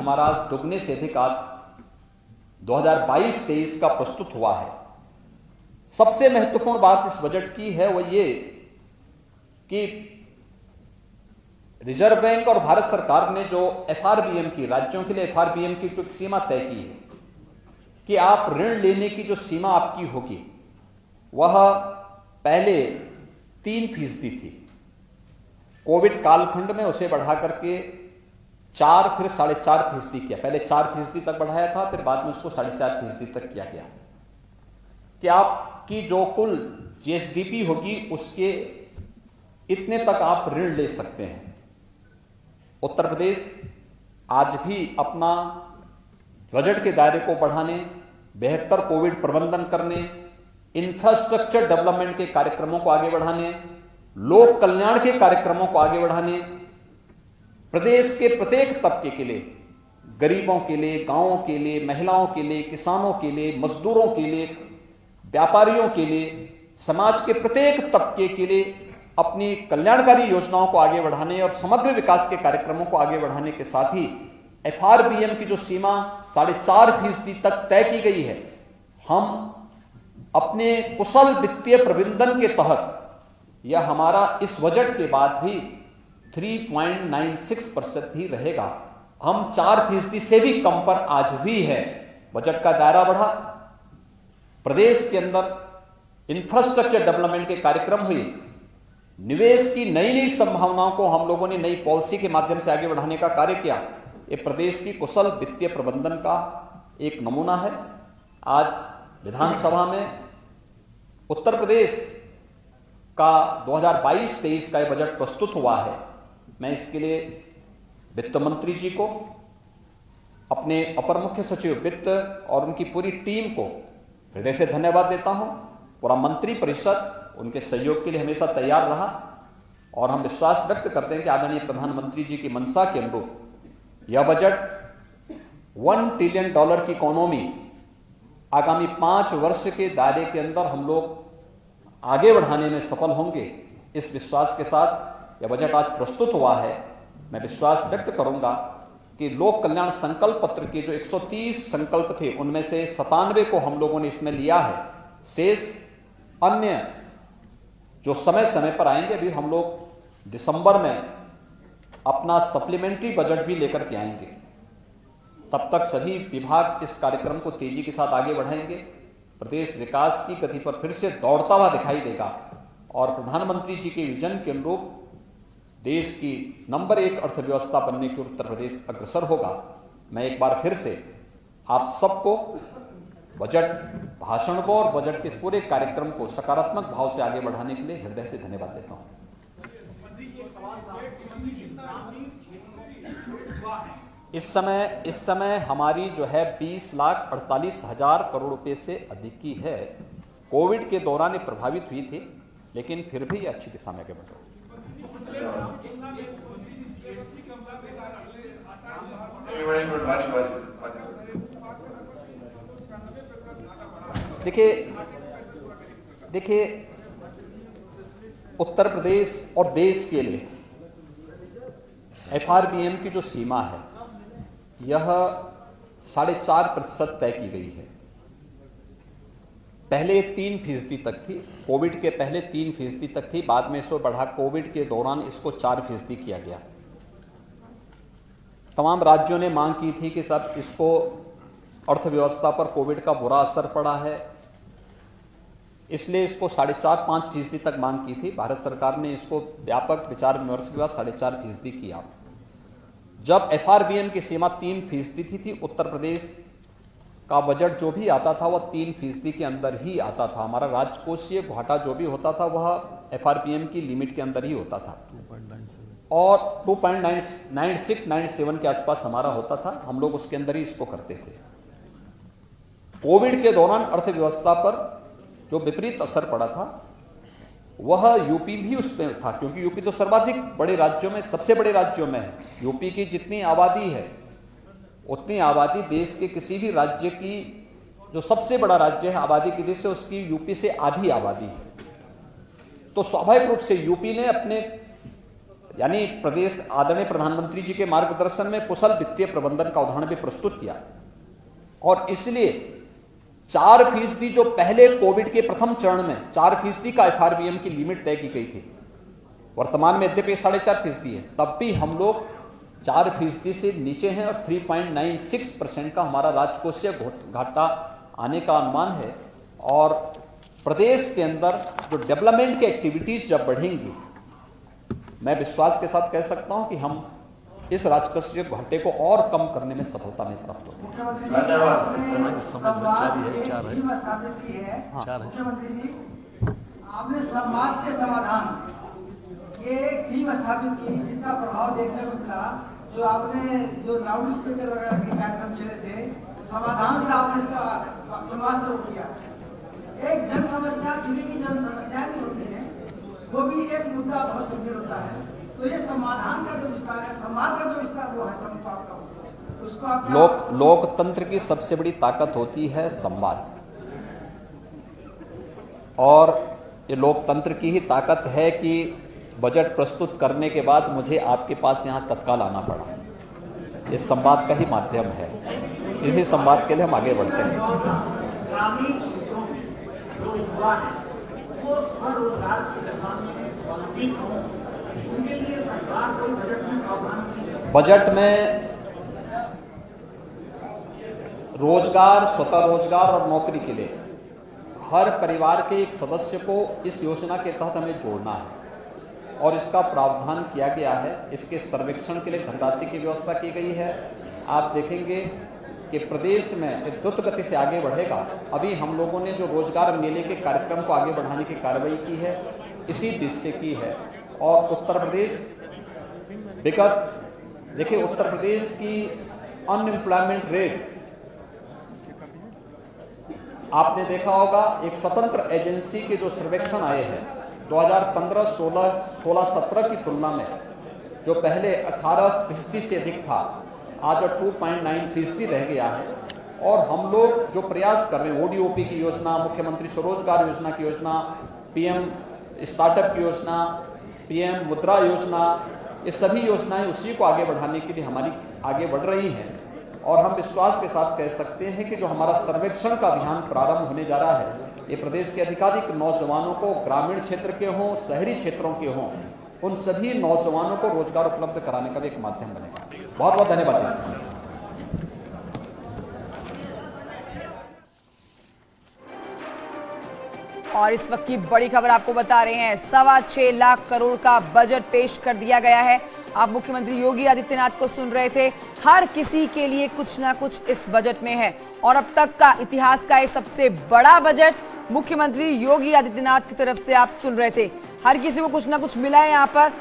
हमारा आज दुगने से अधिक आज 2022-23 का प्रस्तुत हुआ है। सबसे महत्वपूर्ण बात इस बजट की है वो ये कि रिजर्व बैंक और भारत सरकार ने जो एफआरबीएम की, राज्यों के लिए एफआरबीएम की जो सीमा तय की है कि आप ऋण लेने की जो सीमा आपकी होगी वह पहले 3% थी। कोविड कालखंड में उसे बढ़ा करके 4 फिर 4.5% किया। पहले 4% तक बढ़ाया था, फिर बाद में उसको 4.5% तक किया गया कि आपकी जो कुल जीएसडीपी होगी उसके इतने तक आप ऋण ले सकते हैं। उत्तर प्रदेश आज भी अपना बजट के दायरे को बढ़ाने, बेहतर कोविड प्रबंधन करने, इंफ्रास्ट्रक्चर डेवलपमेंट के कार्यक्रमों को आगे बढ़ाने, लोक कल्याण के कार्यक्रमों को आगे बढ़ाने, प्रदेश के प्रत्येक तबके के लिए, गरीबों के लिए, गांवों के लिए, महिलाओं के लिए, किसानों के लिए, मजदूरों के लिए, व्यापारियों के लिए, समाज के प्रत्येक तबके के लिए अपनी कल्याणकारी योजनाओं को आगे बढ़ाने और समग्र विकास के कार्यक्रमों को आगे बढ़ाने के साथ ही एफआरबीएम की जो सीमा 4.5% तक तय की गई है, हम अपने कुशल वित्तीय प्रबंधन के तहत यह हमारा इस बजट के बाद भी 3.96% ही रहेगा। हम 4% से भी कम पर आज भी है। बजट का दायरा बढ़ा, प्रदेश के अंदर इंफ्रास्ट्रक्चर डेवलपमेंट के कार्यक्रम हुए, निवेश की नई नई संभावनाओं को हम लोगों ने नई पॉलिसी के माध्यम से आगे बढ़ाने का कार्य किया। ये प्रदेश की कुशल वित्तीय प्रबंधन का एक नमूना है। आज विधानसभा में उत्तर प्रदेश का 2022-23 का ये बजट प्रस्तुत हुआ है। मैं इसके लिए वित्त मंत्री जी को, अपने अपर मुख्य सचिव वित्त और उनकी पूरी टीम को हृदय से धन्यवाद देता हूं। पूरा मंत्री परिषद उनके सहयोग के लिए हमेशा तैयार रहा और हम विश्वास व्यक्त करते हैं कि आदरणीय प्रधानमंत्री जी की मंशा के अनुरूप यह बजट $1 ट्रिलियन की इकोनॉमी आगामी 5 वर्ष के दायरे के अंदर हम लोग आगे बढ़ाने में सफल होंगे। इस विश्वास के साथ यह बजट आज प्रस्तुत हुआ है। मैं विश्वास व्यक्त करूंगा कि लोक कल्याण संकल्प पत्र के जो 130 संकल्प थे उनमें से 97 को हम लोगों ने इसमें लिया है। शेष अन्य जो समय समय पर आएंगे, अभी हम लोग दिसंबर में अपना सप्लीमेंट्री बजट भी लेकर के आएंगे। तब तक सभी विभाग इस कार्यक्रम को तेजी के साथ आगे बढ़ाएंगे। प्रदेश विकास की गति पर फिर से दौड़ता हुआ दिखाई देगा और प्रधानमंत्री जी के विजन के अनुरूप देश की नंबर 1 अर्थव्यवस्था बनने की उत्तर प्रदेश अग्रसर होगा। मैं एक बार फिर से आप सबको बजट भाषण को और बजट के इस पूरे कार्यक्रम को सकारात्मक भाव से आगे बढ़ाने के लिए हृदय से धन्यवाद देता हूं। इस समय हमारी जो है 20,48,000 करोड़ रुपए से अधिक की है। कोविड के दौरान ये प्रभावित हुई थी, लेकिन फिर भी अच्छी दिशा में आगे बढ़ रही है। देखिए उत्तर प्रदेश और देश के लिए एफआरबीएम की जो सीमा है यह 4.5% तय की गई है। पहले 3% तक थी, कोविड के पहले 3% तक थी, बाद में इसको बढ़ा कोविड के दौरान इसको 4% किया गया। तमाम राज्यों ने मांग की थी कि सब इसको अर्थव्यवस्था पर कोविड का बुरा असर पड़ा है, इसलिए इसको 4.5-5% तक मांग की थी। भारत सरकार ने इसको व्यापक विचार विमर्श के बाद 4.5% किया। जब एफआरबीएम की सीमा 3% थी, उत्तर प्रदेश का बजट जो भी आता था वह 3% के अंदर ही आता था। हमारा राजकोषीय घाटा जो भी होता था वह एफआरबीएम की लिमिट के अंदर ही होता था और 2.96-97 के आसपास हमारा होता था। हम लोग उसके अंदर ही इसको करते थे। कोविड के दौरान अर्थव्यवस्था पर जो विपरीत असर पड़ा था वह यूपी भी उसमें था, क्योंकि यूपी तो सर्वाधिक बड़े राज्यों में, सबसे बड़े राज्यों में है। यूपी की जितनी आबादी है उतनी आबादी देश के किसी भी राज्य की, जो सबसे बड़ा राज्य है आबादी की दृष्टि से, उसकी यूपी से आधी आबादी है। तो स्वाभाविक रूप से यूपी ने अपने यानी प्रदेश आदरणीय प्रधानमंत्री जी के मार्गदर्शन में कुशल वित्तीय प्रबंधन का उदाहरण भी प्रस्तुत किया। और इसलिए 4% जो पहले कोविड के प्रथम चरण में 4% का FRBM की लिमिट तय की गई थी, वर्तमान में यद्यपि 4.5% है, तब भी हम लोग 4% से नीचे हैं और 3.96% का हमारा राजकोषीय घाटा आने का अनुमान है। और प्रदेश के अंदर जो डेवलपमेंट की एक्टिविटीज जब बढ़ेंगी, मैं विश्वास के साथ कह सकता हूं कि हम इस राजकोषीय घाटे को और कम करने में सफलता में प्राप्त होगी। मुख्यमंत्री जी, आपने संवाद से समाधान ये एक टीम स्थापित की, जिसका प्रभाव देखने को मिला। जो आपने जो लाउड स्पीकर वगैरह के कार्यक्रम चले थे, समाधान से आपने इसका संवाद शुरू किया। एक जन समस्या, जिले की जन समस्याएं जो होती है, वो भी एक मुद्दा बहुत गंभीर होता है। तो ये समाधान का जो विस्तार है, संवाद का जो विस्तार वो है, संवाद का, उसको आप लोकतंत्र की सबसे बड़ी ताकत होती है संवाद, और ये लोकतंत्र की ही ताकत है कि बजट प्रस्तुत करने के बाद मुझे आपके पास यहाँ तत्काल आना पड़ा। ये संवाद का ही माध्यम है। इसी संवाद के लिए हम आगे बढ़ते हैं। ग्रामीण क्षेत्रों में जो युवा है वो स्वरोजगार की दिशा में स्वावलंबी हों, उनके लिए सरकार कोई बजट में प्रावधान की है? बजट में रोजगार, स्वतः रोजगार और नौकरी के लिए हर परिवार के एक सदस्य को इस योजना के तहत हमें जोड़ना है, और इसका प्रावधान किया गया है। इसके सर्वेक्षण के लिए धनराशि की व्यवस्था की गई है। आप देखेंगे कि प्रदेश में एक द्रुत गति से आगे बढ़ेगा। अभी हम लोगों ने जो रोजगार मेले के कार्यक्रम को आगे बढ़ाने की कार्रवाई की है, इसी दिशा से की है। और उत्तर प्रदेश विगत, देखिए उत्तर प्रदेश की अनएम्प्लॉयमेंट रेट आपने देखा होगा, एक स्वतंत्र एजेंसी के जो सर्वेक्षण आए हैं 2015, 16, 17 की तुलना में, जो पहले 18% से अधिक था, आज 2.9% रह गया है। और हम लोग जो प्रयास कर रहे हैं, ODOP की योजना, मुख्यमंत्री स्वरोजगार योजना की योजना, PM स्टार्टअप की योजना, PM मुद्रा योजना, ये सभी योजनाएं उसी को आगे बढ़ाने के लिए हमारी आगे बढ़ रही हैं। और हम विश्वास के साथ कह सकते हैं कि जो हमारा सर्वेक्षण का अभियान प्रारंभ होने जा रहा है, ये प्रदेश के अधिकाधिक नौजवानों को, ग्रामीण क्षेत्र के हों, शहरी क्षेत्रों के हों, उन सभी नौजवानों को रोजगार उपलब्ध कराने का भी एक माध्यम बनेगा। बहुत बहुत धन्यवाद जी। और इस वक्त की बड़ी खबर आपको बता रहे हैं, 6.25 लाख करोड़ का बजट पेश कर दिया गया है। आप मुख्यमंत्री योगी आदित्यनाथ को सुन रहे थे। हर किसी के लिए कुछ ना कुछ इस बजट में है, और अब तक का इतिहास का ये सबसे बड़ा बजट मुख्यमंत्री योगी आदित्यनाथ की तरफ से आप सुन रहे थे। हर किसी को कुछ ना कुछ मिला है यहाँ पर।